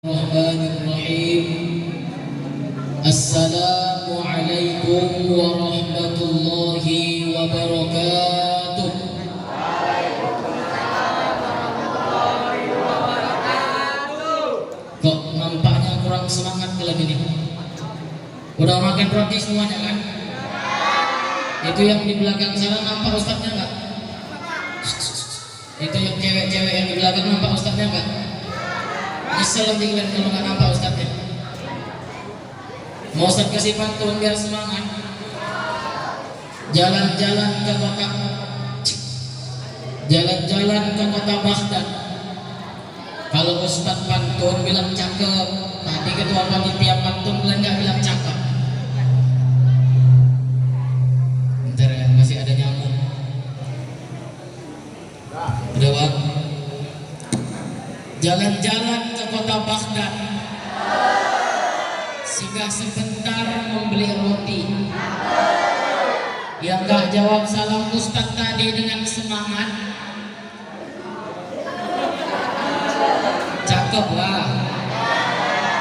Bismillahirrahmanirrahim. Assalamualaikum warahmatullahi wabarakatuh. Kok nampaknya kurang semangat kalian ini? Udah makan roti semuanya kan? Itu yang di belakang sana nampak ustadznya nggak? Itu yang cewek-cewek yang di belakang nampak ustadznya nggak? Nyesel nanti kalian kalau nggak nampak ustadznya. Mau ustadz kasih pantun biar semangat. Jalan-jalan ke kota, jalan-jalan ke kota Baghdad. Kalau ustadz pantun bilang cakep, tadi ketua panitia pantun bilang nggak bilang cakep. Bentar ya, masih ada nyamuk. Udah Wak? Jalan-jalan ke kota Baghdad, singgah sebentar membeli roti. Yang gak jawab salam ustadz tadi dengan semangat, cakep lah.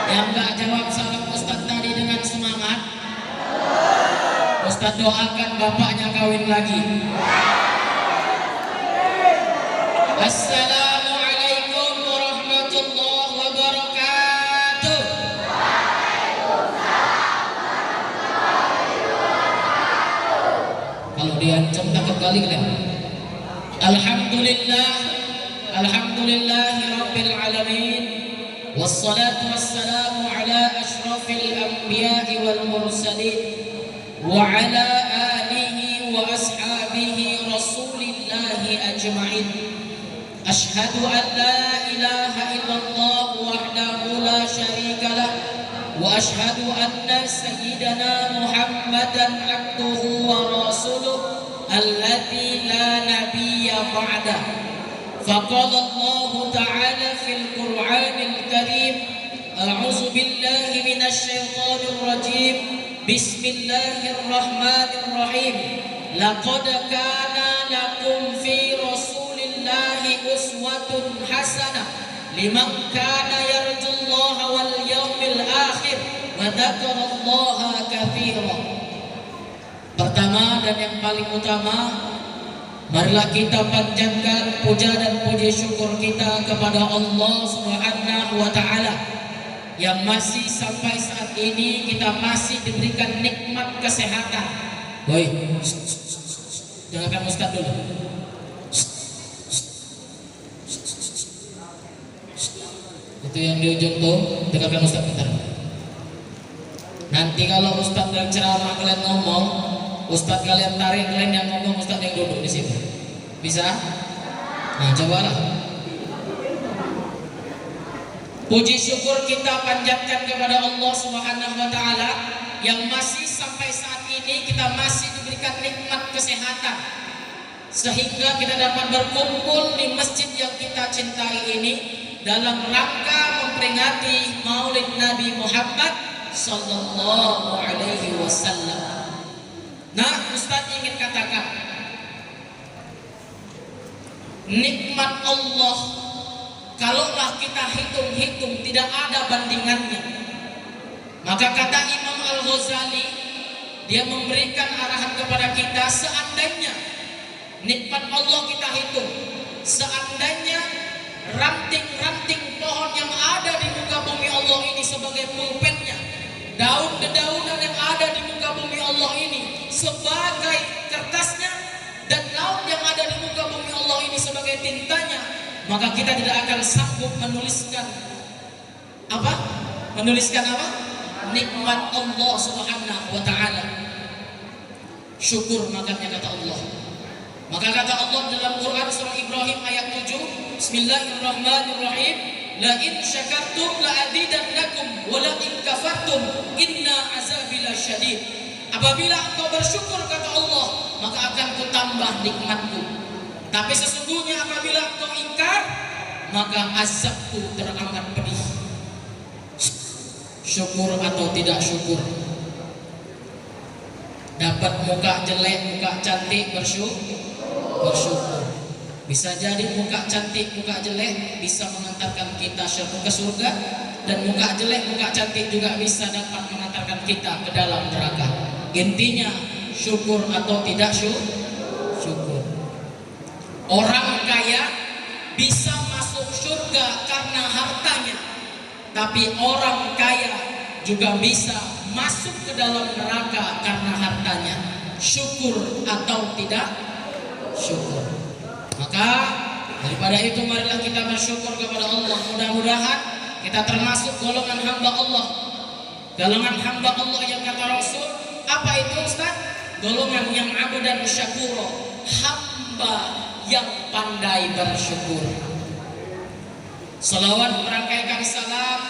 Yang gak jawab salam ustadz tadi dengan semangat, ustadz doakan bapaknya kawin lagi. Assalamualaikum warahmatullahi wabarakatuh. Kalau diancam takut kali kalian. Alhamdulillah, alhamdulillahi rabbil alamin, wassalatu wassalamu ala ashrafil anbiya'i wal mursalin wa ala alihi wa ashabihi rasulillahi ajma'in. Ashhadu an la ilaha illallah wahdahu la syarika lah wa ashhadu anna sayyidana Muhammadan abduhu wa rasuluh alladzi la nabiyya ba'dah. Faqala Allah ta'ala fil Qur'anil Karim, a'udzu billahi minasy syaithanir rajim. Bismillahirrahmanirrahim. Laqad kana lakum fi rasulillahi uswatun hasanah liman kana yarjullaha wal yawmil akhir wa dzakarallaha katsira. Pertama dan yang paling utama, marilah kita panjatkan puja dan puji syukur kita kepada Allah Subhanahu wa taala yang masih sampai saat ini kita masih diberikan nikmat kesehatan. Woi, dengarkan Ustaz dulu. Itu yang di ujung tuh, dengarkan Ustaz bentar. Nanti kalau Ustaz yang ceramah kalian ngomong, Ustaz kalian tarik, kalian yang ngomong, Ustaz yang duduk di situ. Bisa? Nah, cobalah. Puji syukur kita panjatkan kepada Allah Subhanahu wa taala yang masih sampai saat ini kita masih diberikan nikmat kesehatan sehingga kita dapat berkumpul di masjid yang kita cintai ini dalam rangka memperingati Maulid Nabi Muhammad sallallahu alaihi wasallam. Nah, Ustaz ingin katakan, nikmat Allah kalaulah kita hitung-hitung tidak ada bandingannya. Maka kata Imam Al-Ghazali, dia memberikan arahan kepada kita, seandainya nikmat Allah kita hitung, seandainya ranting-ranting pohon yang ada di muka bumi Allah ini sebagai pulpennya, daun-dedaunan yang ada di muka bumi Allah ini sebagai kertasnya, dan laut yang ada di muka bumi Allah ini sebagai tintanya, maka kita tidak akan sanggup menuliskan apa? Menuliskan apa? Nikmat Allah Subhanahu wa ta'ala. Syukur makanya kata Allah. Maka kata Allah dalam Quran surah Ibrahim ayat 7, Bismillahirrahmanirrahim, la in syakartum la azidannakum wa la in kafartum inna azabi lasyadid. Apabila engkau bersyukur kata Allah, maka akan kutambah nikmatku. Tapi sesungguhnya apabila engkau ingkar, maka azabku teramat pedih. Syukur atau tidak syukur, dapat muka jelek, muka cantik, bersyukur. Bisa jadi muka cantik, muka jelek bisa mengantarkan kita ke surga, dan muka jelek, muka cantik juga bisa dapat mengantarkan kita ke dalam neraka. Intinya syukur atau tidak syukur. Orang kaya bisa masuk surga karena hartanya, tapi orang kaya juga bisa masuk ke dalam neraka karena hartanya. Syukur atau tidak syukur. Maka daripada itu marilah kita bersyukur kepada Allah. Mudah-mudahan kita termasuk golongan hamba Allah. Golongan hamba Allah yang kata Rasul, apa itu Ustaz? Golongan yang abdan syakuro, hamba yang pandai bersyukur. Salawat merangkaikan salam,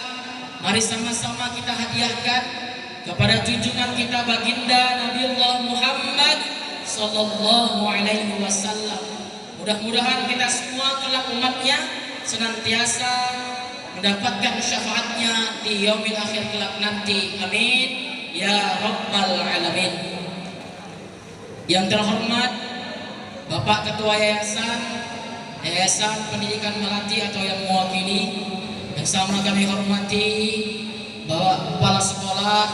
mari sama-sama kita hadiahkan kepada junjungan kita baginda Nabiullah Muhammad sallallahu alaihi wasallam. Mudah-mudahan kita semua kelak umatnya senantiasa mendapatkan syafaatnya di yaumil akhir kelak nanti. Amin ya rabbal alamin. Yang terhormat Bapak Ketua Yayasan Pendidikan Melati atau yang mewakili, yang sama kami hormati Bapak Kepala Sekolah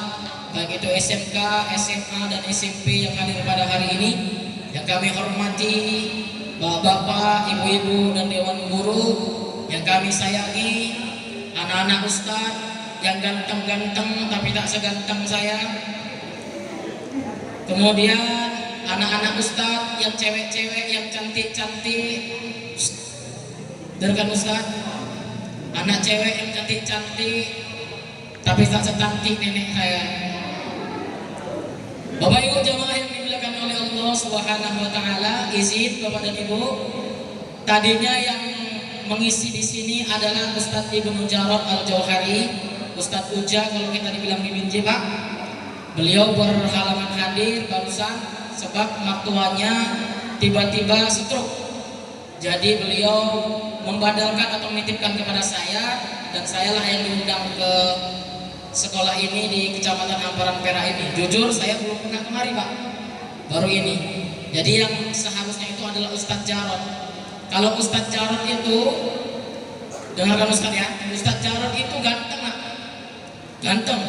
baik itu SMK, SMA dan SMP yang hadir pada hari ini, yang kami hormati Bapak, Ibu-ibu dan Dewan Guru yang kami sayangi, anak-anak Ustadz yang ganteng-ganteng tapi tak seganteng saya, kemudian anak-anak Ustadz yang cewek-cewek yang cantik-cantik, dengarkan Ustadz, anak cewek yang cantik-cantik tapi tak secantik nenek saya. Bapak Ibu jamaah yang dimuliakan oleh Allah Subhanahu wa taala, izin Bapak dan Ibu, tadinya yang mengisi di sini adalah Ustadz Ibnu Jarod Al-Jauhari, Ustadz Uja kalau kita dibilang Bibinji Pak. Beliau berhalangan hadir barusan sebab mertuanya tiba-tiba stroke. Jadi beliau membadalkan atau menitipkan kepada saya, dan sayalah yang diundang ke sekolah ini di Kecamatan Hamparan Perak ini. Jujur saya belum pernah kemari Pak, baru ini. Jadi yang seharusnya itu adalah Ustadz Jarod. Kalau Ustadz Jarod itu, dengarkan Ustadz ya, Ustadz Jarod itu ganteng Pak, ganteng.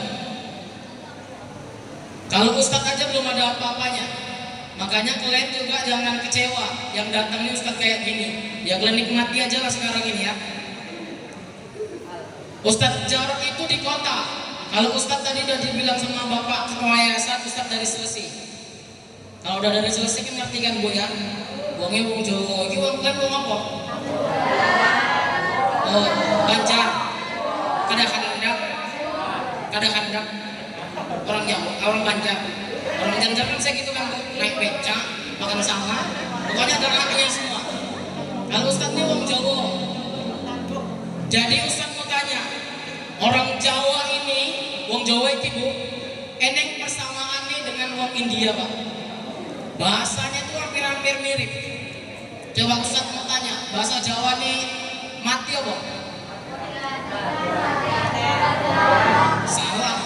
Kalau Ustadz aja belum ada apa-apanya, makanya kalian juga jangan kecewa. Yang datangnya Ustadz kayak gini, ya kalian nikmati aja lah sekarang ini ya. Ustadz Jarod itu di kota. Kalau Ustadz tadi udah dibilang sama Bapak Ketua Yayasan, Ustadz dari Selesi. Kalau udah dari Selesi kan ngerti kan Bu ya? Wongnya wong Jawa, ini wong kan wong apa? Oh, Banjar. Kadang-kadang orang Jawa, orang Banjar. Orang Banjar kan saya gitu kan, naik beca, makan sama, pokoknya ada rakyatnya semua. Kalau Ustadznya wong Jawa. Jadi Ustadz mau tanya, orang Jawa ini, wong Jawa itu Bu, eneng persamaannya dengan wong India Pak. Bahasanya tuh hampir-hampir mirip. Coba Ustadz mau tanya, bahasa Jawa nih mati apa? Salah.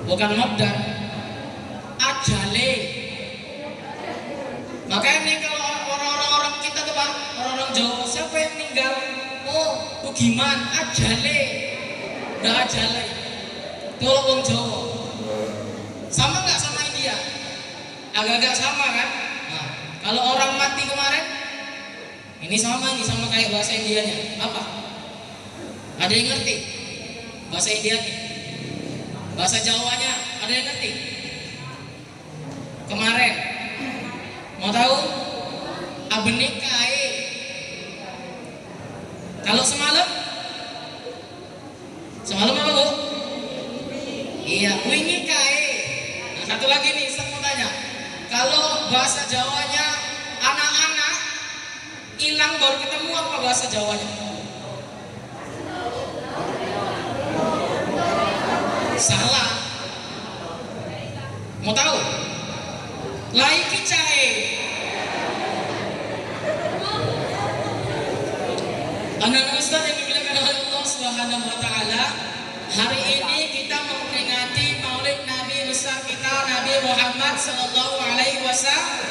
Bukan mabdan, ajale. Makanya kalau orang-orang kita tuh Pak, orang-orang Jawa, siapa yang meninggal? Oh, Bugiman, ajale. Udah ajale. Itu orang Jawa. Sama nggak sama India? Agak-agak sama kan? Nah, kalau orang mati kemarin, ini sama kayak bahasa Indianya. Apa? Ada yang ngerti? Bahasa Indianya? Bahasa Jawanya ada yang ngerti? Kemarin mau tahu? Abenik kae. Kalau semalam? Semalam apa Bu? Iya, wingi kae. Nah, satu lagi nih, saya mau tanya. Kalau bahasa Jawanya anak-anak hilang baru ketemu, apa bahasa Jawanya? Salah. Mau tahu? Laiki cae. Anak-anak Ustaz yang dimuliakan oleh Allah Subhanahu wa taala, hari ini kita memperingati Maulid Nabi besar kita Nabi Muhammad sallallahu alaihi wasallam.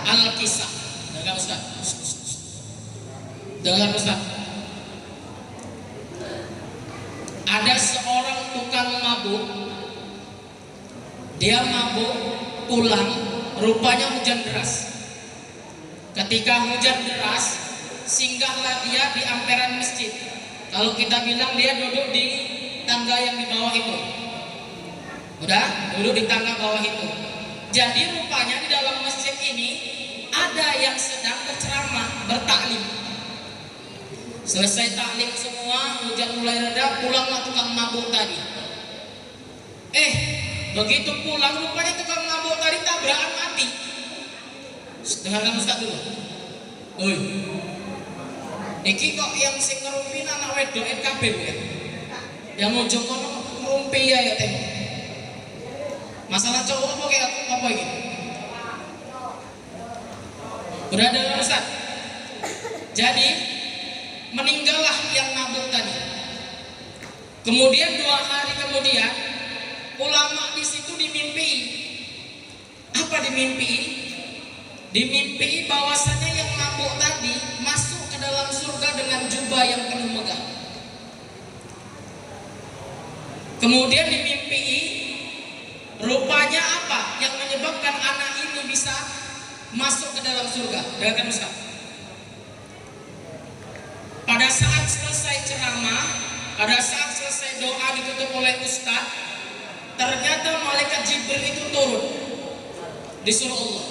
Al-Kisah. Dengar Ustaz. Dengar Ustaz. Ada seorang tukang mabuk. Dia mabuk pulang, rupanya hujan deras. Ketika hujan deras, singgahlah dia di emperan masjid. Kalau kita bilang dia duduk di tangga yang di bawah itu. Udah, duduk di tangga bawah itu. Jadi rupanya di dalam masjid ini ada yang sedang berceramah, bertaklim. Selesai taklim semua, hujan mulai reda, pulanglah tukang mabuk tadi. Begitu pulang rupanya tukang mabuk tadi tabrakan mati. Dengarkan Ustaz dulu. Oi. Iki kok yang sing ngerumpin anak wedok NKB ya? Yang mojo kono ngerumpi ya tengok. Masalah cowok apa kayak apa ini? Udah ada Ustaz. Jadi meninggallah yang mabuk tadi. Kemudian 2 hari kemudian ulama di situ dimimpi. Apa dimimpi? Dimimpi bahwasanya yang mabuk tadi masuk ke dalam surga dengan jubah yang penuh megah. Kemudian dimimpi, rupanya apa yang menyebabkan anak ini bisa masuk ke dalam surga? Dengarkan Ustaz. Pada saat selesai ceramah, pada saat selesai doa ditutup oleh Ustaz, ternyata malaikat Jibril itu turun. Disuruh Allah,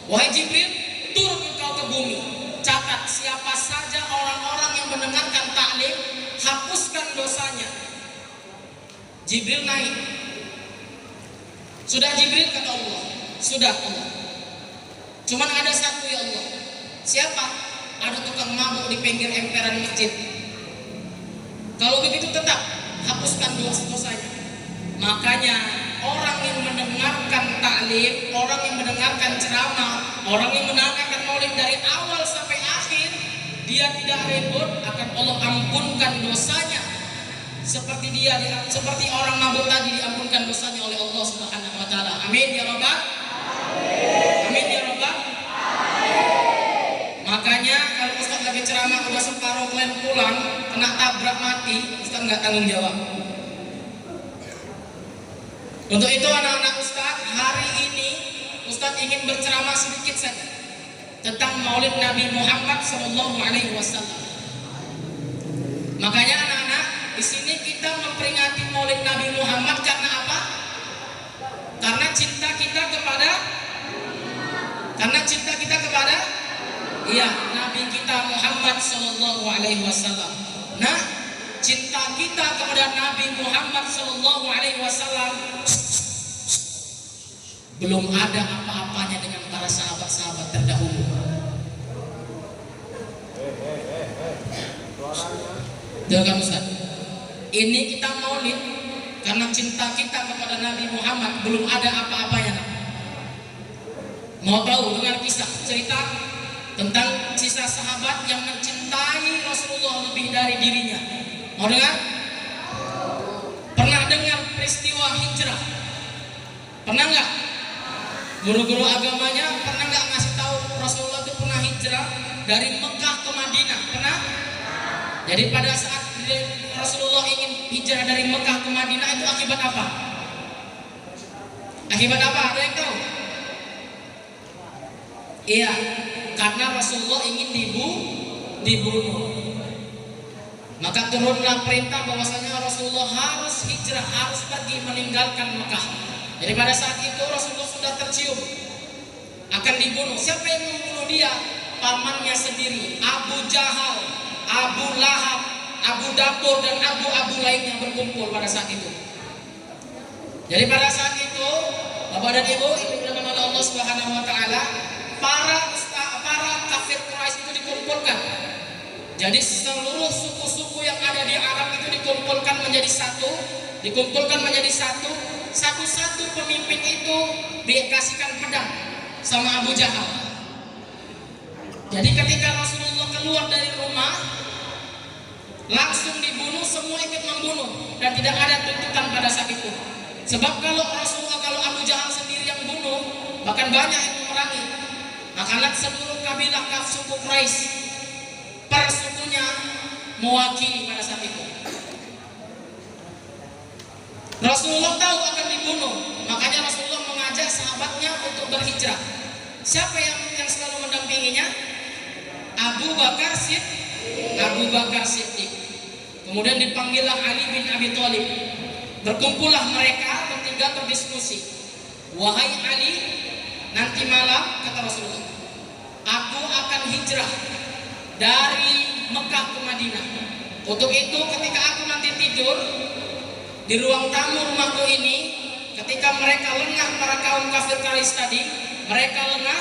wahai Jibril, turun engkau ke bumi. Catat siapa saja orang-orang yang mendengarkan taklim, hapuskan dosanya. Jibril naik. Sudah Jibril, kata Allah. Sudah Allah. Cuman ada satu ya Allah. Siapa? Ada tukang mabuk di pinggir emperan masjid. Kalau begitu tetap hapuskan dosa-dosanya. Makanya orang yang mendengarkan taklim, orang yang mendengarkan ceramah, orang yang mendengarkan maulid dari awal sampai akhir, dia tidak ribut, akan Allah ampunkan dosanya. Seperti orang mabuk tadi diampunkan dosanya oleh Allah Subhanahu wa taala. Amin ya rabbal. Amin ya rabbal. Makanya kalau Ustaz lagi ceramah udah separuh kalian pulang, kena tabrak mati, Ustaz nggak tanggung jawab. Untuk itu anak-anak Ustaz, hari ini Ustaz ingin berceramah sedikit saja tentang Maulid Nabi Muhammad SAW. Makanya anak-anak, di sini kita memperingati Maulid Nabi Muhammad karena apa? Karena cinta kita kepada Nabi kita Muhammad SAW. Nah, cinta kita kepada Nabi Muhammad SAW belum ada apa-apanya dengan para sahabat-sahabat terdahulu. Dengar Ustaz. Ini kita maulid karena cinta kita kepada Nabi Muhammad belum ada apa-apanya. Mau tahu dengar kisah cerita tentang sisa sahabat yang mencintai Rasulullah lebih dari dirinya? Mau dengar? Pernah dengar peristiwa hijrah? Pernah nggak? Guru-guru agamanya pernah nggak ngasih tahu Rasulullah itu pernah hijrah dari Mekah ke Madinah? Pernah? Jadi pada saat Rasulullah ingin hijrah dari Mekah ke Madinah itu akibat apa? Akibat apa? Ada yang tahu? Iya, karena Rasulullah ingin dibunuh. Maka turunlah perintah bahwasanya Rasulullah harus hijrah, harus pergi meninggalkan Mekah. Jadi pada saat itu Rasulullah sudah tercium akan dibunuh. Siapa yang membunuh dia? Pamannya sendiri, Abu Jahal, Abu Lahab, Abu Dapur dan Abu lainnya berkumpul pada saat itu. Jadi pada saat itu Bapak dan Ibu dimuliakan oleh Allah Subhanahu wa taala, para kafir Quraisy itu dikumpulkan. Jadi seluruh suku-suku yang ada di Arab itu dikumpulkan menjadi satu, satu-satu pemimpin itu dikasihkan pedang sama Abu Jahal. Jadi ketika Rasulullah keluar dari rumah langsung dibunuh, semua ikut membunuh dan tidak ada tuntutan pada saat itu. Sebab kalau Abu Jahal sendiri yang bunuh, bahkan banyak yang memerangi. Maka seluruh kabilah suku Quraisy per suku semuanya mewakili pada saat itu. Rasulullah tahu akan dibunuh, makanya Rasulullah mengajak sahabatnya untuk berhijrah. Siapa yang selalu mendampinginya? Abu Bakar Siddiq. Kemudian dipanggillah Ali bin Abi Thalib. Berkumpullah mereka bertiga berdiskusi. Wahai Ali, nanti malam, kata Rasulullah, aku akan hijrah dari Mekah ke Madinah. Untuk itu ketika aku nanti tidur di ruang tamu rumahku ini, ketika mereka lengah, para kaum kafir Quraisy tadi, mereka lengah,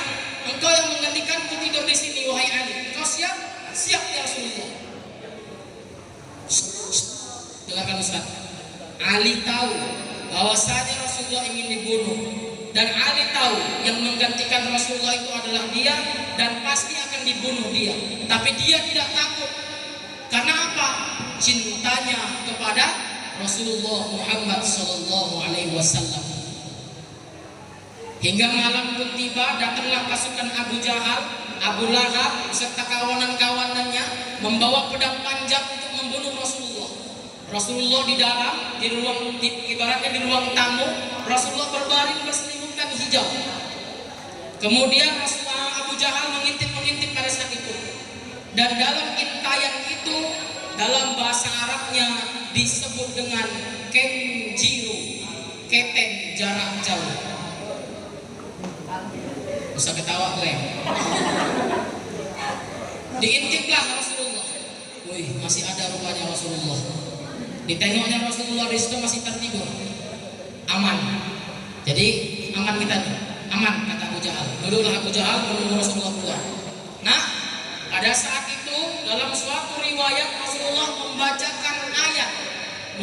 engkau yang menggantikanku tidur di sini, wahai Ali. Engkau siap? Siap ya Rasulullah. Dengarkan Ustaz. Ali tahu bahwasanya Rasulullah ingin dibunuh, dan Ali tahu yang menggantikan Rasulullah itu adalah dia, dan pasti akan dibunuh dia. Tapi dia tidak takut. Karena apa? Cintanya kepada Rasulullah Muhammad sallallahu alaihi wasallam. Hingga malam pun tiba, datanglah pasukan Abu Jahal, Abu Lahab beserta kawanan-kawanannya membawa pedang panjang untuk membunuh Rasulullah. Rasulullah di dalam, ibaratnya di ruang tamu, Rasulullah berbaring berselimutkan hijau. Kemudian Abu Jahal mengintip pada saat itu. Dan dalam intayan itu, dalam bahasa Arabnya disebut dengan kenjiru, keteng jarak jauh. Usah ketawa gue. Diintiplah Rasulullah. Wih, masih ada rupanya Rasulullah. Ditengoknya Rasulullah di situ masih tertidur. Aman. Jadi aman kita nih. Aman, kata Abu Jahal. Duduklah Abu Jahal menunggu Rasulullah keluar. Nah, pada saat itu dalam suatu riwayat Rasulullah membacakan ayat.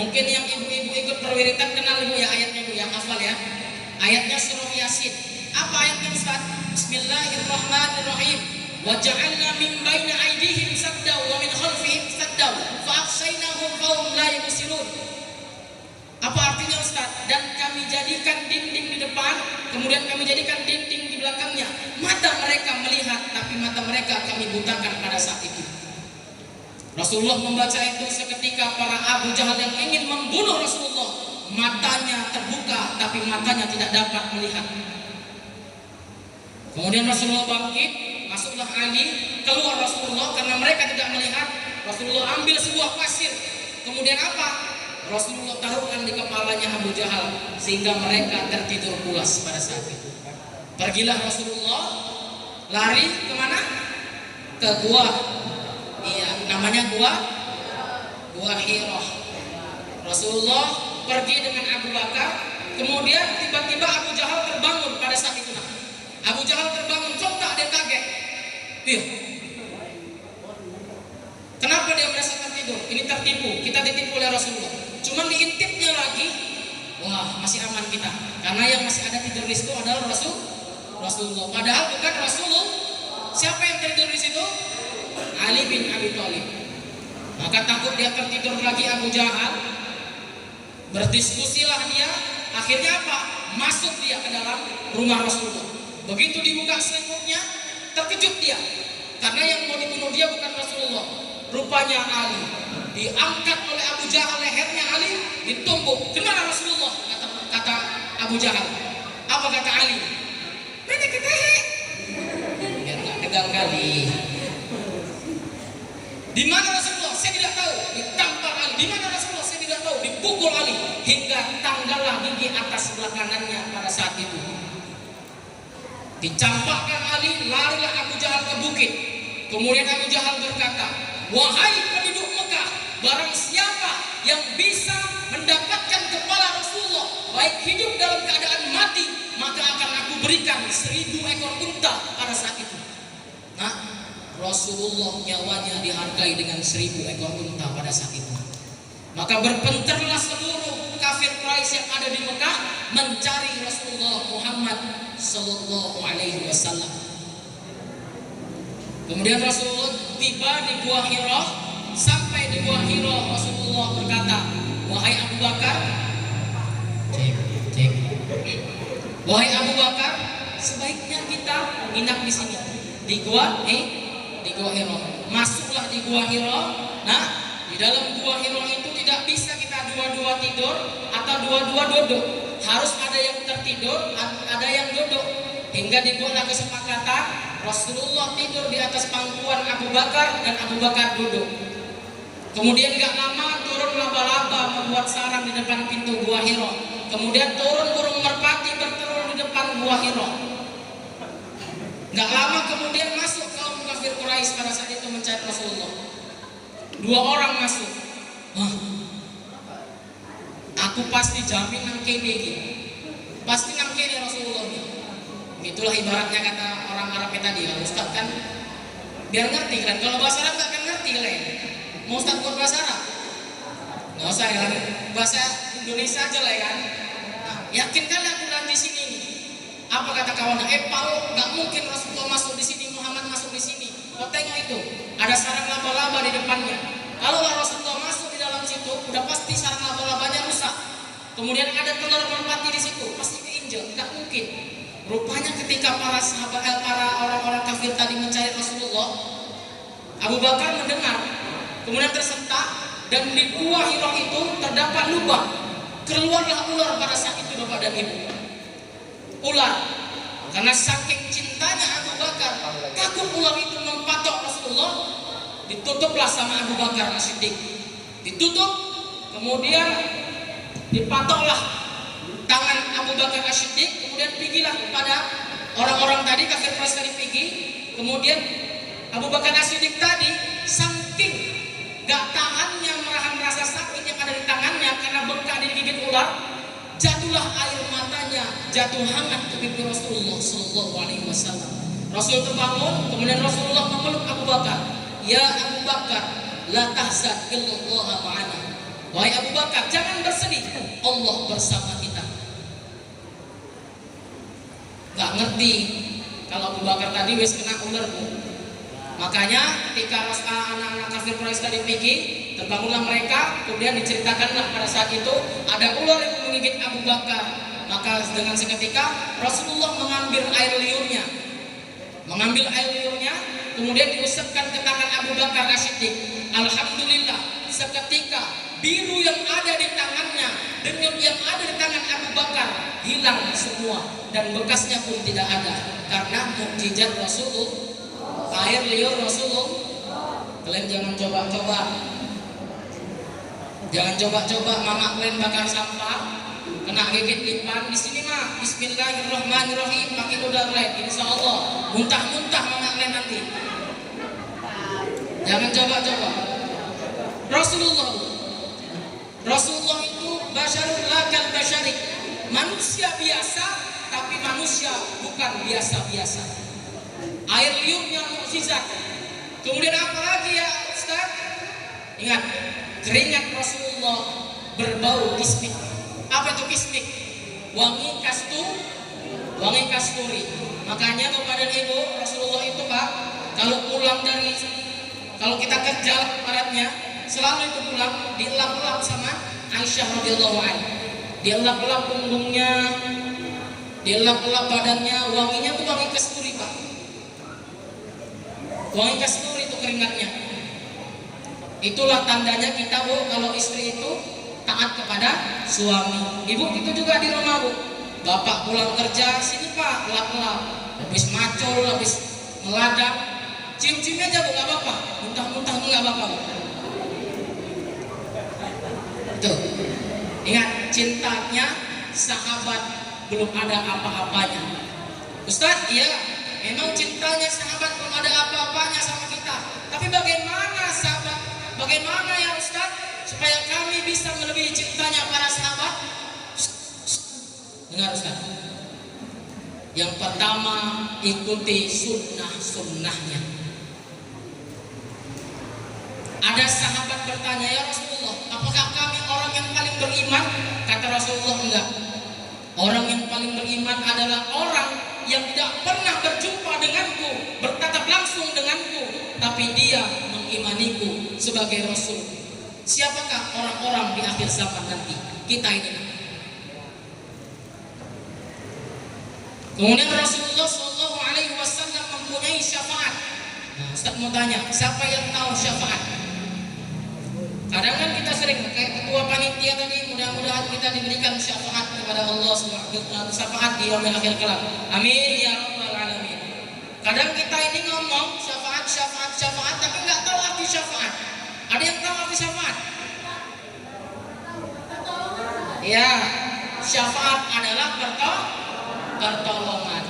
Mungkin yang ibu-ibu ikut perwiritan kenal ibu ya ayatnya, bu, yang hafal ya. Ayatnya surah Yasin. Apa ayatnya Ustaz? Bismillahirrahmanirrahim. Wa ja'alna min baini aydihim sadda wa min khalfihim sadda fa aghshaynahum fahum la yubsirun. Apa artinya Ustaz? Dan kami jadikan dinding di depan, kemudian kami jadikan dinding di belakangnya. Mata mereka melihat, tapi mata mereka kami butakan pada saat itu. Rasulullah membaca itu seketika para Abu Jahal yang ingin membunuh Rasulullah, matanya terbuka, tapi matanya tidak dapat melihat. Kemudian Rasulullah bangkit, masuklah Ali, keluar Rasulullah karena mereka tidak melihat. Rasulullah ambil sebuah pasir. Kemudian apa? Rasulullah taruhkan di kepalanya Abu Jahal sehingga mereka tertidur pulas pada saat itu. Pergilah Rasulullah lari kemana? Ke gua. Iya, namanya gua Hirah. Rasulullah pergi dengan Abu Bakar. Kemudian tiba-tiba Abu Jahal terbangun pada saat itu. Abu Jahal terbangun, contoh dia kaget. Iya. Kenapa dia merasa tertidur? Ini tertipu, kita ditipu oleh Rasulullah. Cuman diintipnya lagi, wah masih aman kita. Karena yang masih ada tidur di situ adalah Rasulullah. Padahal bukan Rasulullah. Siapa yang tertidur di situ? Ali bin Abi Thalib. Maka takut dia tertidur lagi Abu Jahal. Berdiskusilah dia. Akhirnya apa? Masuk dia ke dalam rumah Rasulullah. Begitu dibuka selimutnya, terkejut dia. Karena yang mau dibunuh dia bukan Rasulullah, rupanya Ali. Diangkat oleh Abu Jahal lehernya Ali, ditumbuk. Kemana Rasulullah? Kata Abu Jahal. Apa kata Ali? Mana ketehe? Biar nggak tegang kali. Di mana Rasulullah? Saya tidak tahu. Ditampar Ali. Di mana Rasulullah? Saya tidak tahu. Dipukul Ali hingga tanggallah gigi atas sebelah kanannya pada saat itu. Dicampakkan Ali, larilah Abu Jahal ke bukit. Kemudian Abu Jahal berkata, wahai penduduk Mekah, barang siapa yang bisa mendapatkan kepala Rasulullah, baik hidup dalam keadaan mati, maka akan aku berikan 1000 ekor unta pada saat itu. Nah, Rasulullah nyawanya dihargai dengan 1000 ekor unta pada saat itu. Maka berpenterlah seluruh kafir Quraisy yang ada di Mekah mencari Rasulullah Muhammad sallallahu alaihi wasallam. Kemudian Rasulullah tiba di Gua Hira. Sampai di Gua Hira Rasulullah berkata, wahai Abu Bakar, cek. Wahai Abu Bakar, sebaiknya kita nginap di sini di Gua di Gua Hira. Masuklah di Gua Hira. Nah, di dalam Gua Hira itu tidak bisa kita dua-dua tidur atau dua-dua duduk. Harus ada yang tertidur, ada yang duduk. Hingga dibuatlah kesepakatan Rasulullah tidur di atas pangkuan Abu Bakar dan Abu Bakar duduk. Kemudian gak lama turun laba-laba membuat sarang di depan pintu Gua Hira. Kemudian turun burung merpati bertelur di depan Gua Hira. Gak lama kemudian masuk kaum kafir Quraisy pada saat itu mencari Rasulullah. 2 orang masuk. Wah, aku pasti jamin nang kene iki. Pasti nang kene Rasulullah. Itulah ibaratnya kata orang Arabnya tadi, kalau Ustaz kan biar ngerti kan. Kalau bahasa Arab gak akan ngerti kalian. Mau Ustaz buat bahasa Arab? Nggak usah ya, bahasa Indonesia aja lah ya kan. Nah, yakin kali aku nanti sini. Apa kata kawan? Paul, nggak mungkin Rasulullah masuk di sini, Muhammad masuk di sini. Kau tengok itu, ada sarang laba-laba di depannya. Kalau Rasulullah masuk di dalam situ, udah pasti sarang laba-labanya rusak. Kemudian ada telur merpati di situ, pasti keinjak, nggak mungkin. Rupanya ketika para sahabat, para orang-orang kafir tadi mencari Rasulullah, Abu Bakar mendengar, kemudian tersentak, dan di Gua Hira itu terdapat lubang. Keluarlah ular pada saat itu Bapak dan Ibu. Ular, karena saking cintanya Abu Bakar, takut ular itu mempatok Rasulullah, ditutuplah sama Abu Bakar As-Siddiq. Ditutup, kemudian dipatoklah tangan Abu Bakar As-Siddiq, kemudian pergilah kepada orang-orang tadi, kafir Quraisy tadi pergi. Kemudian Abu Bakar As-Siddiq tadi saking gak tahannya merahan rasa sakit yang ada di tangannya karena bengkak digigit ular, jatuhlah air matanya, jatuh hangat ke pipi Rasulullah Sallallahu Alaihi Wasallam. Rasul terbangun, kemudian Rasulullah memeluk Abu Bakar. Ya Abu Bakar, la tahzan illallah ma'ana. Wahai Abu Bakar, jangan bersedih, Allah bersama kita. Gak ngerti kalau Abu Bakar tadi wis kena ular, Bu. Makanya ketika anak-anak kafir Quraisy tadi pergi, terbangunlah mereka, kemudian diceritakanlah pada saat itu ada ular yang menggigit Abu Bakar. Maka dengan seketika Rasulullah mengambil air liurnya, kemudian diusapkan ke tangan Abu Bakar As-Siddiq. Alhamdulillah, seketika biru yang ada di tangannya dengan yang ada di tangan Abu Bakar hilang semua dan bekasnya pun tidak ada karena mukjizat Rasulullah. Air liur Rasulullah. Kalian jangan coba-coba mama kalian bakar sampah kena gigit lipan di sini mah Bismillahirrahmanirrahim pakai udara kalian, insya Allah muntah-muntah mama kalian nanti. Jangan coba-coba. Rasulullah itu basyarul lakal basyarik, manusia biasa tapi manusia bukan biasa-biasa. Air liurnya mukjizat. Kemudian apa lagi ya Ustaz? Ingat, keringat Rasulullah berbau kismik. Apa itu kismik? Wangi kasturi. Makanya kepada Ibu, Rasulullah itu Pak, kalau kita kerja baratnya, selalu itu pulang dielap-elap sama Aisyah radhiyallahu anha. Dielap-elap punggungnya, dielap-elap badannya, wanginya tuh wangi kasturi Pak. Wangi kasturi itu keringatnya. Itulah tandanya kita Bu, kalau istri itu taat kepada suami. Ibu itu juga di rumah Bu. Bapak pulang kerja, sini Pak, lap-lap. Habis macul, habis meladap, cium-cium aja Bu, gak apa-apa. Muntah-muntah gak apa-apa Bu. Tuh, ingat cintanya sahabat belum ada apa-apanya. Ustaz, iya, memang cintanya sahabat belum ada apa-apanya sama kita. Tapi bagaimana sahabat? Bagaimana ya Ustaz supaya kami bisa melebihi cintanya para sahabat? Dengar Ustaz. Yang pertama, ikuti sunnah-sunnahnya. Ada sahabat bertanya, ya Rasulullah, apakah kami orang yang paling beriman? Kata Rasulullah, enggak. Orang yang paling beriman adalah orang yang tidak pernah berjumpa denganku, bertatap langsung denganku, tapi dia mengimaniku sebagai Rasul. Siapakah orang-orang di akhir zaman nanti? Kita ini. Kemudian Rasulullah SAW mempunyai syafaat. Nah, Ustaz mau tanya, siapa yang tahu syafaat? Kadang kan kita sering kayak ketua panitia tadi, mudah-mudahan kita diberikan syafaat kepada Allah SWT, syafaat di yaumil akhir kelak. Amin ya rabbal alamin. Kadang kita ini ngomong syafaat, syafaat, syafaat, tapi nggak tahu arti syafaat. Ada yang tahu arti syafaat? Ya, syafaat adalah pertolongan.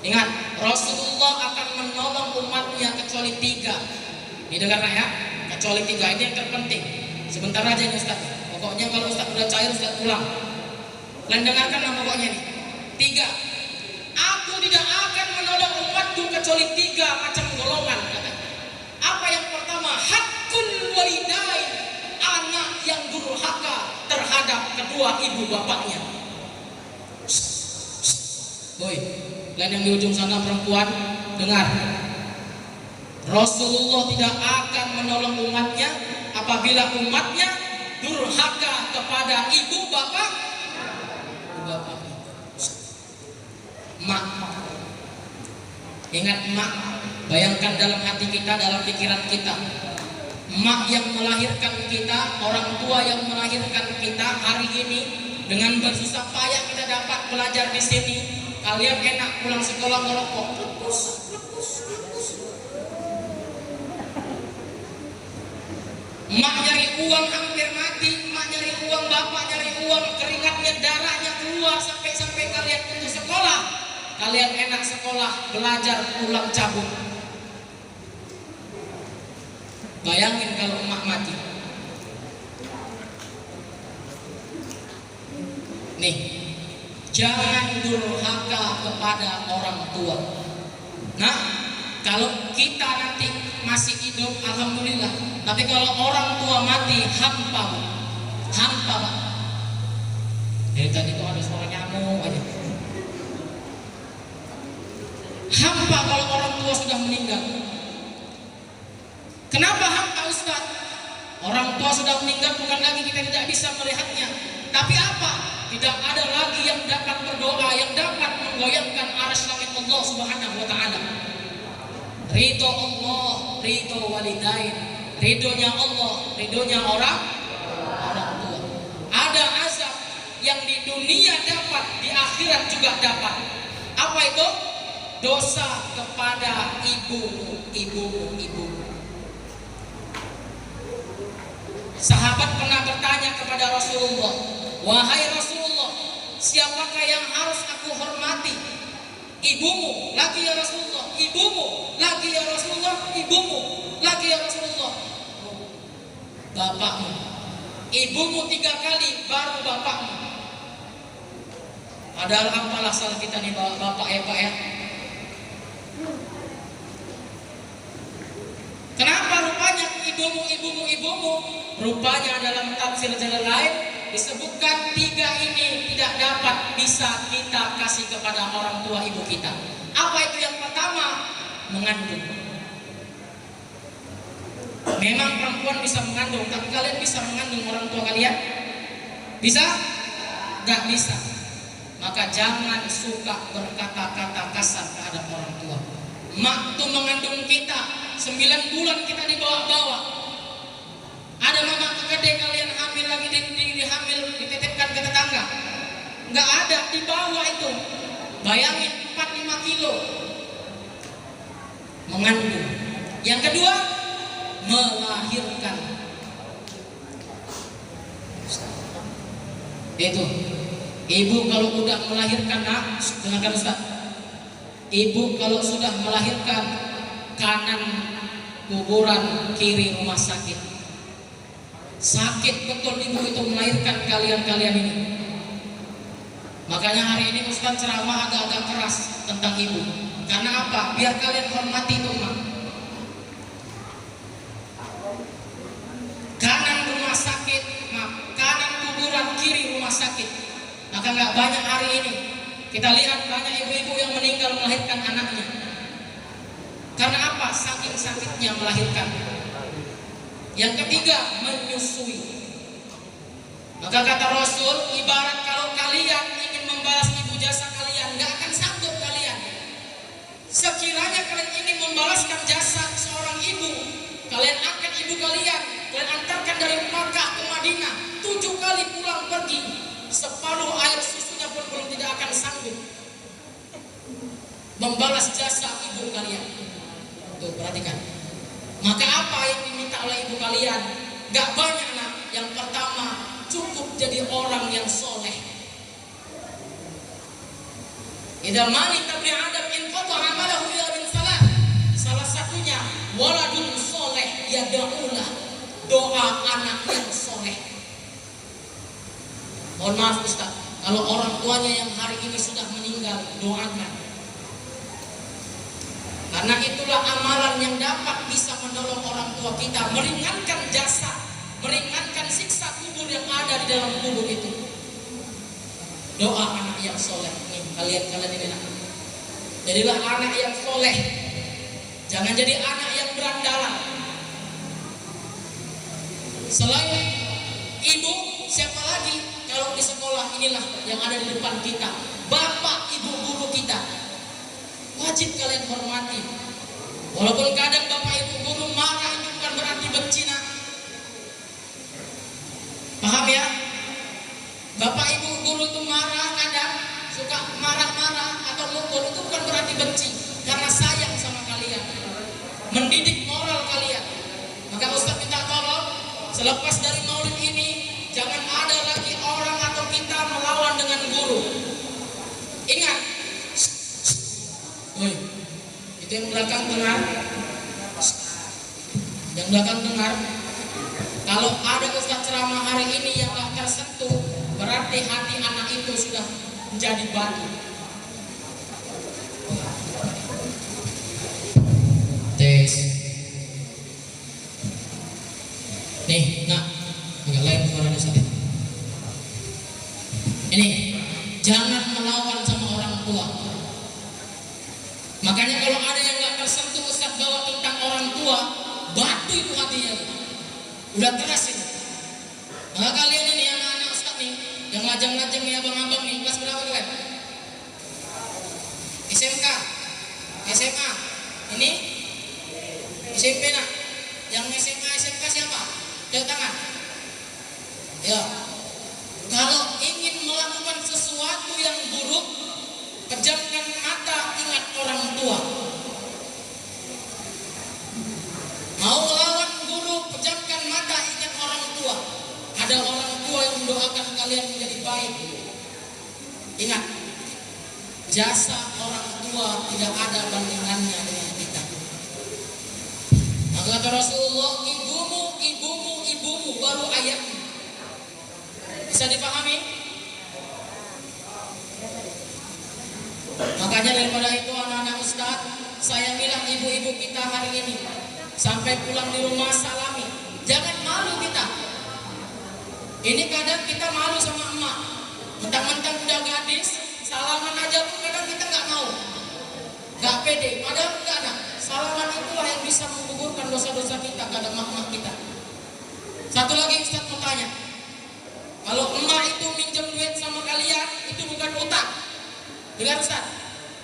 Ingat, Rasulullah akan menolong umatnya kecuali 3. Didengar ya? Kecuali 3, ini yang terpenting. Sebentar aja nih Ustaz. Pokoknya kalau Ustaz udah cair, Ustaz pulang. Kalian dengarkan lah pokoknya nih. 3. Aku tidak akan menolong umatku kecuali 3 macam golongan. Apa yang pertama? Hakul walidain, anak yang durhaka terhadap kedua ibu bapaknya. Boy, kalian yang di ujung sana perempuan, dengar. Rasulullah tidak akan menolong umatnya apabila umatnya durhaka kepada ibu bapak. Mak. Ingat mak, bayangkan dalam hati kita, dalam pikiran kita. Mak yang melahirkan kita, orang tua yang melahirkan kita hari ini dengan bersusah payah kita dapat belajar di sini. Kalian enak pulang sekolah ngerokok. Mak nyari uang hampir mati, mak nyari uang, bapak nyari uang, keringatnya darahnya keluar sampai kalian untuk sekolah. Kalian enak sekolah, belajar, pulang cabut. Bayangin kalau emak mati. Nih, jangan durhaka kepada orang tua. Nah, kalau kita nanti masih hidup, alhamdulillah. Tapi kalau orang tua mati, hampa. Tadi kok ada suara nyamuk aja. Hampa kalau orang tua sudah meninggal. Kenapa hampa Ustaz? Orang tua sudah meninggal bukan lagi kita tidak bisa melihatnya, tapi apa? Tidak ada lagi yang dapat berdoa, yang dapat menggoyangkan arsy langit Allah Subhanahu wa taala. Ridho Allah, ridho walidain, ridhonya Allah, ridhonya orang tua. Ada azab yang di dunia dapat, di akhirat juga dapat. Apa itu? Dosa kepada ibumu. Sahabat pernah bertanya kepada Rasulullah, wahai Rasulullah, siapakah yang harus aku hormati? Ibumu, lagi ya Rasulullah. Ibumu, lagi ya Rasulullah. Ibumu, lagi ya Rasulullah. Bapakmu. Ibumu 3 kali, baru bapakmu. Padahal apalah salah kita nih bapak ya Pak ya. Kenapa rupanya ibumu? Rupanya dalam tafsir jalan lain disebutkan 3 ini tidak dapat bisa kita kasih kepada orang tua ibu kita. Apa itu? Yang pertama, mengandung. Memang perempuan bisa mengandung, tapi kalian bisa mengandung orang tua kalian? Bisa? Gak bisa. Maka jangan suka berkata-kata kasar terhadap orang tua. Mak tuh mengandung kita 9 bulan, kita dibawa-bawa. Ada mama kegede kalian hamil lagi dihamil, dititipkan ke tetangga. Nggak ada, dibawa itu. Bayangin 4-5 kilo. Mengandung. Yang kedua, melahirkan. Itu. Ibu kalau udah melahirkan, dengarkan Ustaz. Ibu kalau sudah melahirkan, kanan kuburan, kiri rumah sakit. Sakit betul ibu itu melahirkan kalian ini. Makanya hari ini Ustaz ceramah agak-agak keras tentang ibu. Karena apa? Biar kalian hormati itu mak. Kanan rumah sakit, kanan kuburan, kiri rumah sakit. Maka nggak banyak hari ini kita lihat banyak ibu-ibu yang meninggal melahirkan anaknya. Karena apa? Saking sakitnya melahirkan. Yang ketiga, menyusui. Maka kata Rasul, ibarat kalau kalian ingin membalas ibu jasa kalian, nggak akan sanggup kalian. Sekiranya kalian ingin membalaskan jasa seorang ibu, kalian angkat ibu kalian antarkan dari Makkah ke Madinah, 7 kali pulang pergi, separuh air susunya pun belum tidak akan sanggup membalas jasa ibu kalian. Tuh, perhatikan. Maka apa yang diminta oleh ibu kalian? Gak banyak nak. Yang pertama, cukup jadi orang yang soleh. Idza mani tabni adam in qata amalahu illa min salat. Salah satunya waladun soleh yad'ulah, doa anak yang soleh. Mohon maaf Ustaz, kalau orang tuanya yang hari ini sudah meninggal, doakan. Karena itulah amalan yang dapat bisa menolong orang tua kita, meringankan jasa, meringankan siksa kubur yang ada di dalam kubur itu. Doa anak yang soleh. Nih, kalian ini nak. Jadilah anak yang soleh. Jangan jadi anak yang berandalan. Selain ibu, siapa lagi kalau di sekolah inilah yang ada di depan kita? Bapak, ibu guru kita. Wajib kalian hormati. Walaupun kadang bapak ibu guru marah, itu bukan berarti benci nak. Paham ya? Bapak ibu guru itu marah, kadang suka marah-marah atau mukul, itu bukan berarti benci, karena sayang sama kalian, mendidik moral kalian. Maka Ustaz minta tolong, selepas dari maulid ini jangan ada lagi orang atau kita melawan dengan guru. Ingat, woi, itu yang belakang dengar, yang belakang dengar. Kalau ada Ustaz ceramah hari ini yang gak tersentuh, berarti hati anak itu sudah menjadi batu. Tes. Nih, nak, agak lain suaranya Ustaz. Ini, jangan melawan sama orang tua. Makanya kalau ada yang gak tersentuh Ustaz bawa tentang orang tua, batu itu hatinya. Udah keras itu. Maka kalian ini anak-anak Ustaz nih, yang lajang-lajang nih, abang-abang nih, kelas berapa kalian? SMK, SMA, ini SMP nak. Yang SMA, SMK siapa? Lihat tangan. Ya. Kalau ingin melakukan sesuatu yang buruk, pejamkan mata, ingat orang tua. Mau melawan guru, pejamkan mata, ingat orang tua. Ada orang tua yang mendoakan kalian menjadi baik. Ingat, jasa orang tua tidak ada bandingannya dengan kita. Maka kata Rasulullah, ibumu baru ayahmu. Bisa dipahami? Makanya daripada itu anak-anak Ustaz, saya bilang ibu-ibu kita hari ini sampai pulang di rumah salami, jangan malu kita. Ini kadang kita malu sama emak, mentang-mentang udah gadis, salaman aja pun kadang kita nggak mau, nggak pede. Padahal enggak nak, salaman itulah yang bisa menggugurkan dosa-dosa kita kepada emak-emak kita. Satu lagi Ustaz mau tanya, kalau emak itu minjem duit sama kalian, itu bukan utang. Dengar Ustaz,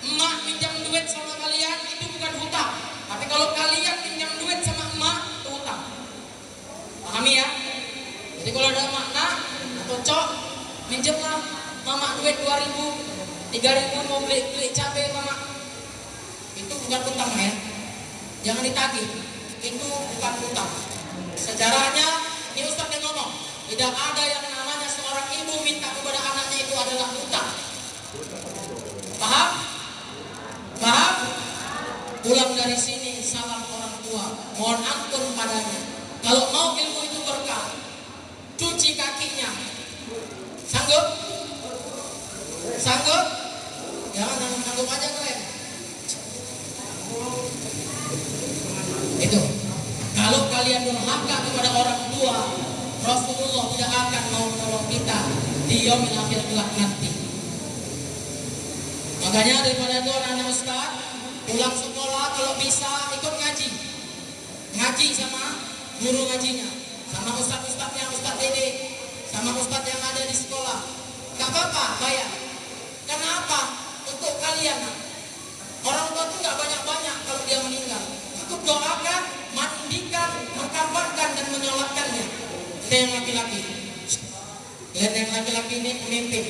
emak minjam duit sama kalian itu bukan hutang. Tapi kalau kalian minjam duit sama emak, itu hutang. Pahami ya? Jadi kalau ada makna atau cok, minjemlah mama duit 2.000, 3.000 mau beli cabai mama. Itu bukan hutang ya. Jangan ditagih. Itu bukan hutang. Sejarahnya, ini Ustaz yang ngomong, tidak ada yang namanya seorang ibu minta kepada anaknya itu adalah hutang. Paham? Paham? Pulang dari sini salam orang tua, mohon ampun padanya. Kalau mau ilmu itu berkah, cuci kakinya. Sanggup? Sanggup? Jangan sanggup aja kalian. Itu. Kalau kalian durhaka kepada orang tua, Rasulullah tidak akan mau menolong kita di yaumil akhir kelak nanti. Makanya daripada itu anak-anak Ustaz, pulang sekolah kalau bisa ikut ngaji. Ngaji sama guru ngajinya, sama ustaz-ustaznya, Ustaz Dede, sama ustaz yang ada di sekolah. Gak apa-apa, bayar. Kenapa? Untuk kalian. Orang tua itu gak banyak-banyak. Kalau Kita yang laki-laki, lihat yang laki-laki ini pemimpin.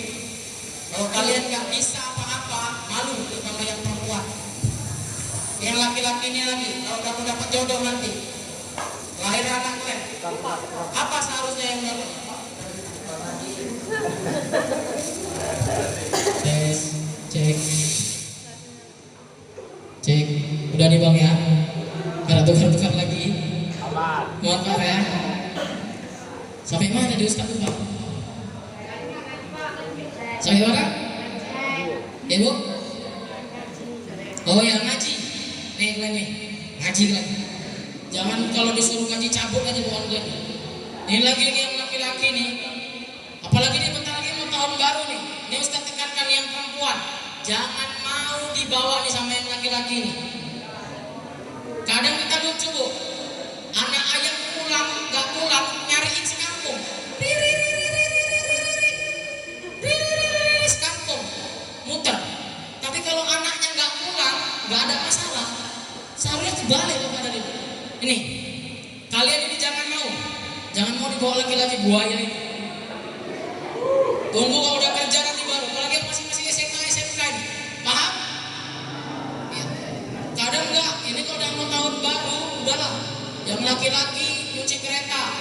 Kalau kalian nggak bisa apa-apa, malu sama yang perempuan. Yang laki-laki ini lagi, kalau kamu dapat jodoh nanti, lahir anak kalian, apa seharusnya yang dapat? Tes, cek, udah nih bang ya, karena tukar-tukar lagi. Mohon maaf ya. Sampai mana di Ustaz bang? Sampai mana? Ya bu? Oh ya ngaji. Nih, ngaji lagi. Jangan kalau disuruh ngaji cabut aja bukan gue. Ini lagi yang laki-laki nih. Apalagi nih bentar lagi mau tahun baru nih. Ini Ustaz tekankan yang perempuan. Jangan mau dibawa nih sama yang laki-laki nih. Kadang kita lucu bu. Anak ayam pulang, gak pulang, nyariin sekampung. Sekampung, muter. Tapi kalau anaknya gak pulang, gak ada masalah. Seharusnya dibalik kepada dia. Ini, kalian ini jangan mau dibawa laki-laki buaya ini. Tunggu kalau udah kerja nanti baru. Apalagi masing-masing SMA, SMK ini, paham? Ya. Kadang enggak, ini kalau udah mau tahun baru, udahlah. Yang laki-laki nyuci kereta,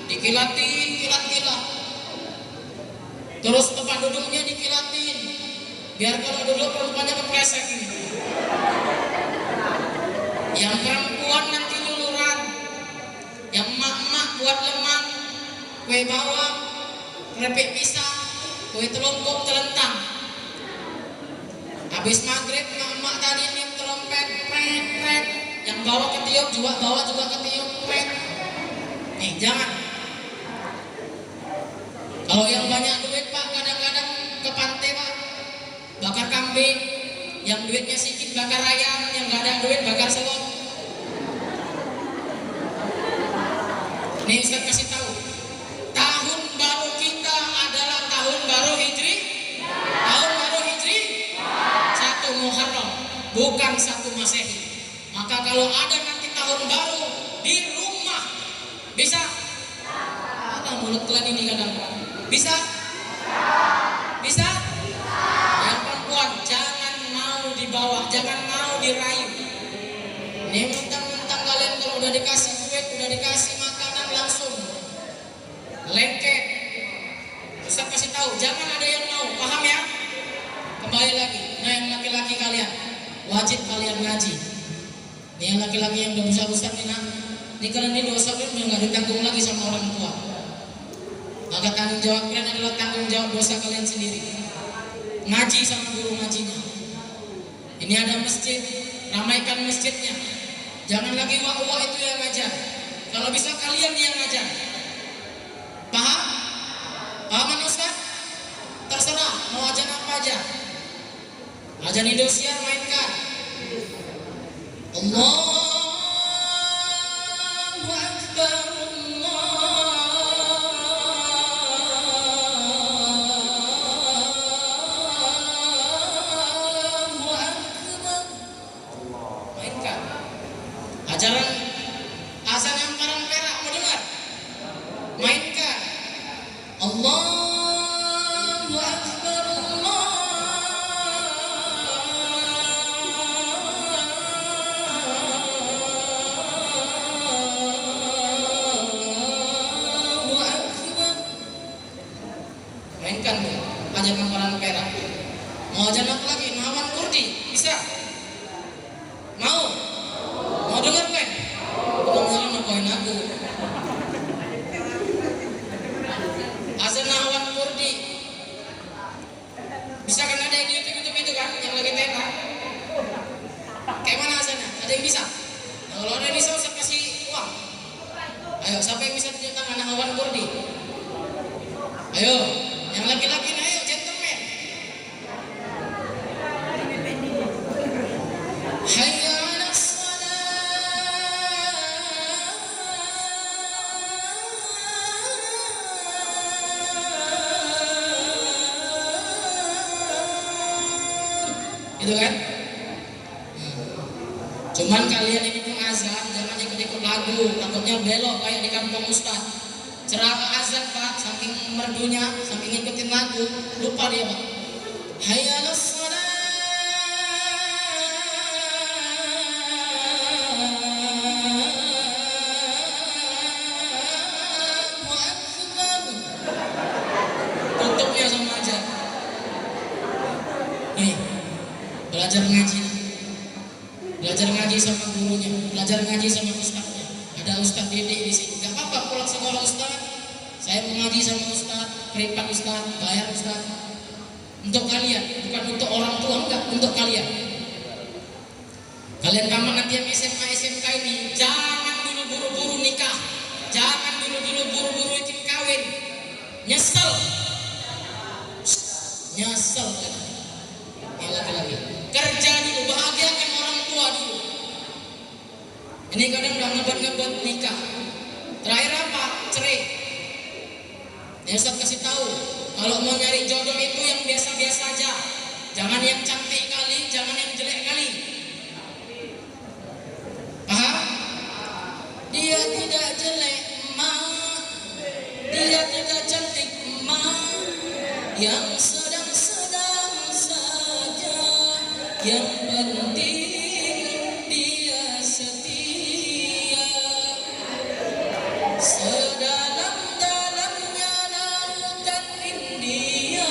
dikilatin, kilat-kilat. Terus tempat duduknya dikilatin, biar kalau duduk perempuannya kepleset ini. Yang perempuan nanti luluran, yang emak-emak buat lemang, kue bawang, keripik pisang, kue telungkup telentang. Habis maghrib emak-emak tadi niup trompet, pret. Yang bawa ketiup juga ketiup, pret. Nih jangan. Kalau yang banyak duit pak, kadang-kadang ke pantai pak, bakar kambing. Yang duitnya sedikit bakar ayam, yang nggak ada duit bakar selot. Nih Ustaz kasih tahu, tahun baru kita adalah tahun baru Hijri. Tahun baru Hijri 1 Muharram, bukan 1 Masehi. Maka kalau ada nanti tahun baru di rumah, bisa? Ada mulut kalian ini kadang-kadang. Bisa? Bisa? Yang perempuan jangan mau dibawa, jangan mau dirayu. Ini mentang-mentang kalian kalau udah dikasih duit, udah dikasih makanan langsung lengket. Ustaz kasih tahu, jangan ada yang mau, paham ya? Kembali lagi, nah yang laki-laki kalian wajib kalian ngaji. Ini yang laki-laki yang udah besar-besar nih nak, ini kalian ini dosa kalian udah nggak ditanggung lagi sama orang tua. Maka tanggung jawab kalian adalah tanggung jawab dosa kalian sendiri. Ngaji sama guru ngajinya. Ini ada masjid, ramaikan masjidnya. Jangan lagi wah itu yang ngajar. Kalau bisa kalian yang ngajar. Paham? Pahaman Ustaz? Terserah mau ajan apa aja. Ajan Indosiar mainkan. Allahu Akbar. Ajaran azan yang Karang Perak mau dengar? Mainkan. Allahu Akbar, Allahu Akbar. Mainkan tuh ajaran Karang Perak. Mau ajaran apa lagi? Nahawan Kurdi bisa? Mau dengar kan? Ngomongin sama koin aku. Azan Nahawan Kurdi. Bisa kan ada yang di YouTube itu kan? Yang lagi teta. Kayak mana azannya? Ada yang bisa? Nah, kalau ada yang bisa, saya kasih uang. Ayo, siapa yang bisa tunjuk tangan Nahawan Kurdi? Ayo, yang laki-laki nih, ayo, gentleman. Hayya. Gitu kan? Cuman kalian ini pun azan, jangan ikut-ikut lagu, takutnya belok kayak di kampung Ustaz. ceramah azan Pak, saking merdunya, saking ngikutin lagu, lupa dia Pak. Hayya 'alas shalah. Tutupnya sama aja. Belajar ngaji. Belajar ngaji sama gurunya, belajar ngaji sama ustadznya. Ada ustadz didik di sini. Gak apa-apa pulang sekolah ustadz. Saya mau ngaji sama ustadz, privat ustadz, bayar ustadz. Untuk kalian, bukan untuk orang tua, enggak, untuk kalian. Kalian tamat nanti yang SMA SMK ini, jangan dulu buru-buru nikah, jangan dulu buru-buru izin kawin. Nyesel lagi. Lagi. Kerja dulu, bahagiakan orang tua dulu. Ini kadang udah ngebet nikah. Terakhir apa? Cerai. Ya Ustaz kasih tahu, kalau mau nyari jodoh itu yang biasa-biasa aja. Jangan yang cantik kali, jangan yang jelek kali. Paham? Dia tidak jelek, dia tidak cantik, yang sedang-sedang saja. Yang penting dia setia. Sedalam-dalamnya lautan India,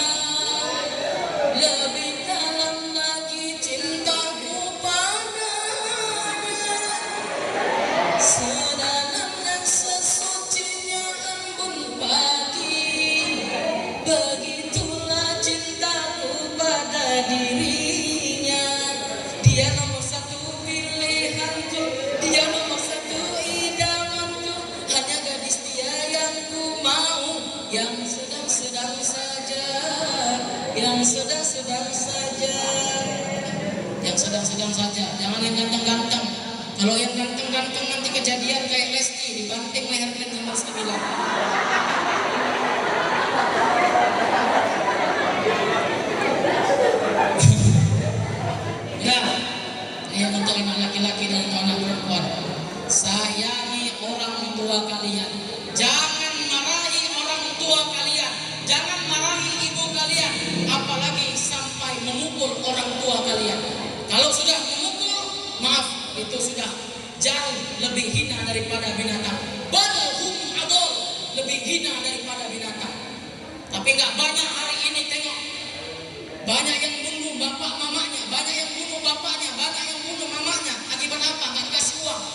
lebih dalam lagi cintaku padanya. Sedalam dan sesucinya embun pagi, begitulah cintaku pada dirinya. Dia nomor satu pilihanku, dia nomor satu idamanku. Hanya gadis dia yang ku mau, yang sedang-sedang saja, yang sedang-sedang saja, yang sedang-sedang saja. Jangan yang ganteng-ganteng. Kalau yang ganteng-ganteng nanti kejadian kayak Lesti, dibanting leher kalian sama Lesti bilang. Ya, ini yang untuk anak laki-laki dan anak perempuan. Sayangi orang tua kalian. Jangan marahi orang tua kalian. Jangan marahi ibu kalian. Apalagi sampai memukul orang tua kalian. Kalau sudah memukul, maaf, itu sudah jauh lebih hina daripada binatang. Balhum adol, lebih hina daripada binatang. Tapi nggak banyak hari ini tengok. Banyak yang bunuh bapak mamanya, banyak yang bunuh bapaknya, banyak yang bunuh mamanya. Akibat apa? Nggak dikasih uang.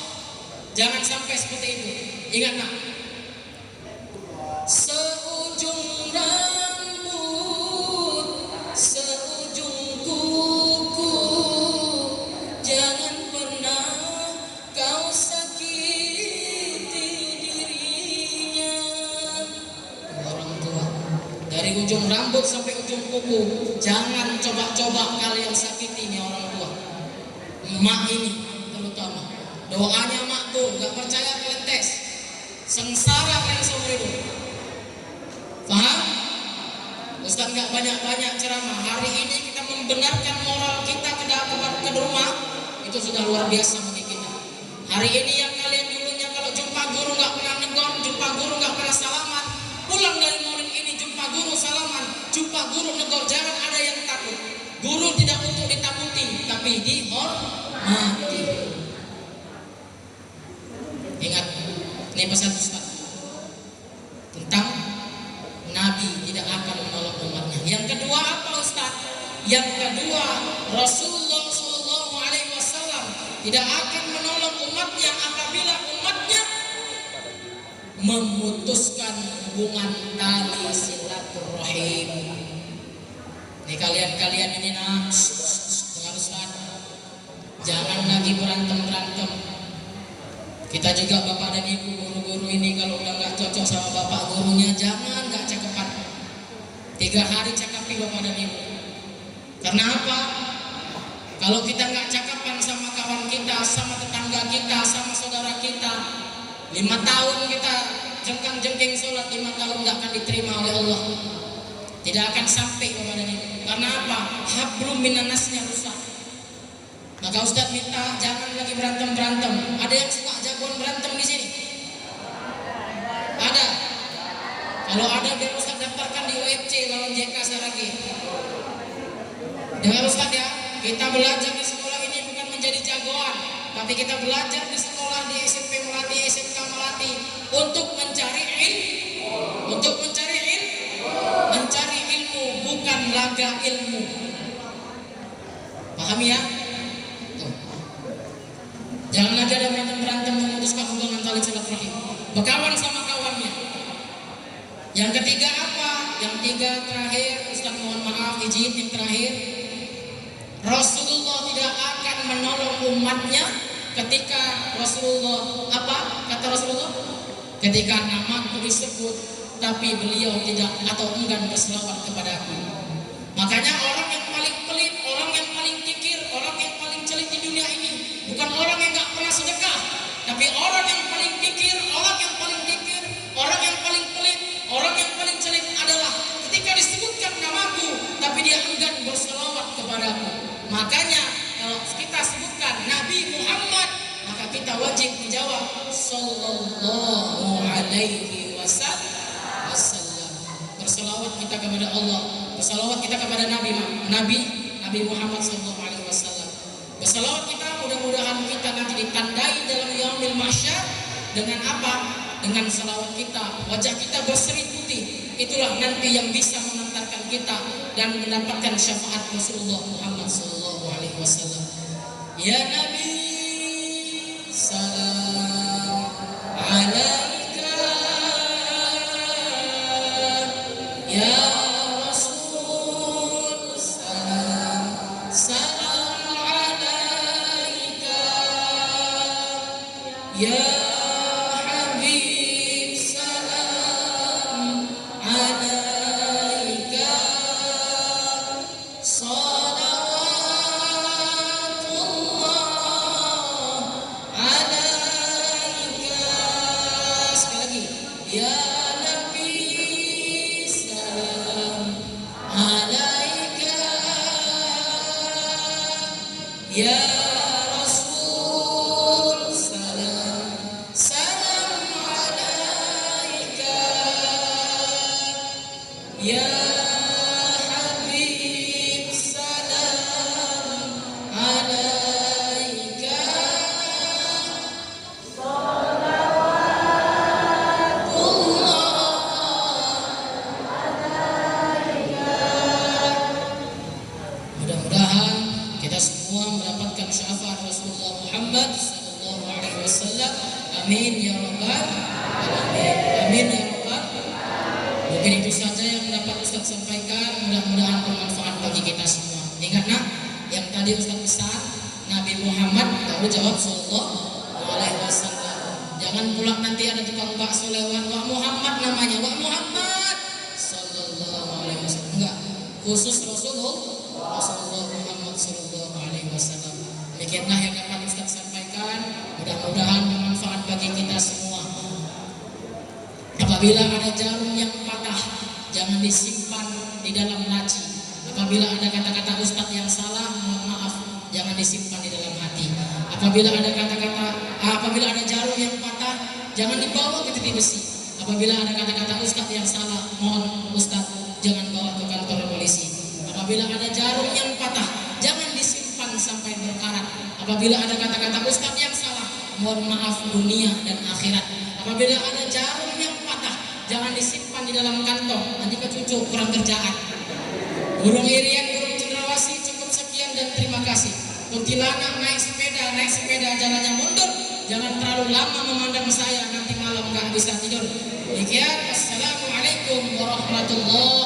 Jangan sampai seperti itu. Ingat nak, seujung rambut, seujung kuku, jangan pernah kau sakiti dirinya. Orang tua, dari ujung rambut sampai ujung kuku, jangan coba-coba kalian sakiti ini orang tua. Emak ini terutama, doanya mak tuh, nggak percaya kalian tes, sengsara kalian seumur hidup. Paham? Ustaz nggak banyak-banyak ceramah. Hari ini kita membenarkan moral kita ke rumah, itu sudah luar biasa bagi kita. Hari ini yang kalian dulunya kalau jumpa guru nggak pernah negur, jumpa guru nggak pernah salaman, pulang dari maulid ini jumpa guru salaman, jumpa guru negur, jangan ada yang takut. Guru tidak untuk ditakuti, tapi dihormati. Ingat, ini pesan Ustaz tentang Nabi tidak akan menolong umatnya. Yang kedua apa Ustaz? Yang kedua, Rasulullah SAW tidak akan menolong umatnya apabila umatnya memutuskan hubungan tali silaturahim. Ini kalian ini nak, dengar Ustaz, jangan lagi berantem. Kita juga bapak dan ibu guru-guru ini kalau udah nggak cocok sama bapak gurunya, jangan nggak cakapan. 3 hari cakapi bapak dan ibu. Karena apa? Kalau kita nggak cakapan sama kawan kita, sama tetangga kita, sama saudara kita, 5 tahun kita jengkang-jengking sholat, 5 tahun nggak akan diterima oleh Allah. Tidak akan sampai bapak dan ibu. Karena apa? Hablum minannasnya rusak. Maka Ustaz minta jangan lagi berantem. Ada yang suka jagoan berantem di sini? Ada. Kalau ada biar Ustaz daftarkan di UFC lawan JK Saragi. Dengar Ustaz ya, kita belajar di sekolah ini bukan menjadi jagoan, tapi kita belajar di sekolah, di SMP Melati, SMK Melati untuk mencari ilmu, mencari ilmu bukan laga ilmu. Paham ya? Tuh. Jangan lagi ada berantem memutuskan hubungan tali silaturahim. Berkawan sama kawannya. Yang ketiga apa? Yang tiga terakhir, Ustaz mohon maaf izin yang terakhir. Rasulullah tidak akan menolong umatnya ketika Rasulullah apa? Kata Rasulullah, ketika namaku disebut tapi beliau tidak atau enggan berselawat kepadaku. Makanya orang yang paling pelit, orang yang paling kikir, orang yang paling celik di dunia ini bukan orang yang gak pernah sedekah, tapi orang yang paling kikir, orang yang paling kikir, orang yang paling pelit, orang yang paling celik adalah ketika disebutkan namaku tapi dia enggan berselawat kepadaku. Makanya kalau kita sebutkan Nabi Muhammad, maka kita wajib menjawab sallallahu alaihi wasallam. Berselawat kita kepada Allah, berselawat kita kepada Nabi Muhammad sallallahu alaihi wasallam. Berselawat kita, mudah-mudahan kita nanti ditandai dalam yaumil mahsyar dengan apa? Dengan selawat kita, wajah kita berseri putih. Itulah nanti yang bisa mengantarkan kita dan mendapatkan syafaat Rasulullah Muhammad sallallahu alaihi wasallam. Ya Nabi, salam alaika, ya Rasul, salam alaika, ya ya Rasul, salam alaika, ya Habib, salam alaika, mudah-mudahan kita semua mendapatkan syafaat Rasulullah Muhammad sallallahu alaihi wasallam. Amin ya rabbal alamin. Amin ya rabbal. Mungkin itu saja yang dapat Ustaz sampaikan, mudah-mudahan bermanfaat bagi kita semua. Ingat nak, yang tadi Ustaz pesan Nabi Muhammad, baru jawab sallallahu alaihi wasallam. Jangan pula nanti ada tukang bakso lewat, Wak Muhammad namanya, Wak Muhammad sallallahu alaihi wasallam. Enggak, khusus Rasulullah Muhammad sallallahu alaihi wasallam. Demikianlah yang dapat Ustaz sampaikan, mudah-mudahan bermanfaat bagi kita semua. Apabila ada jarum yang patah, jangan disimpan di dalam laci. Apabila ada kata-kata Ustaz yang salah, mohon maaf, jangan disimpan di dalam hati. Apabila ada jarum yang patah, jangan dibawa ke titik besi. Apabila ada kata-kata Ustaz yang salah, mohon Ustaz jangan bawa ke kantor polisi. Apabila ada jarum yang patah, jangan disimpan sampai berkarat. Apabila ada kata-kata Ustaz yang salah, mohon maaf dunia dan akhirat. Apabila ada jarum yang patah, jangan disimpan di dalam kantong, nanti kecucuk kurang kerjaan. Burung irian, burung cendrawasih, cukup sekian dan terima kasih. Kuntilanak naik sepeda jalannya mundur. Jangan terlalu lama memandang saya, nanti malam nggak bisa tidur. Demikian, assalamualaikum warahmatullahi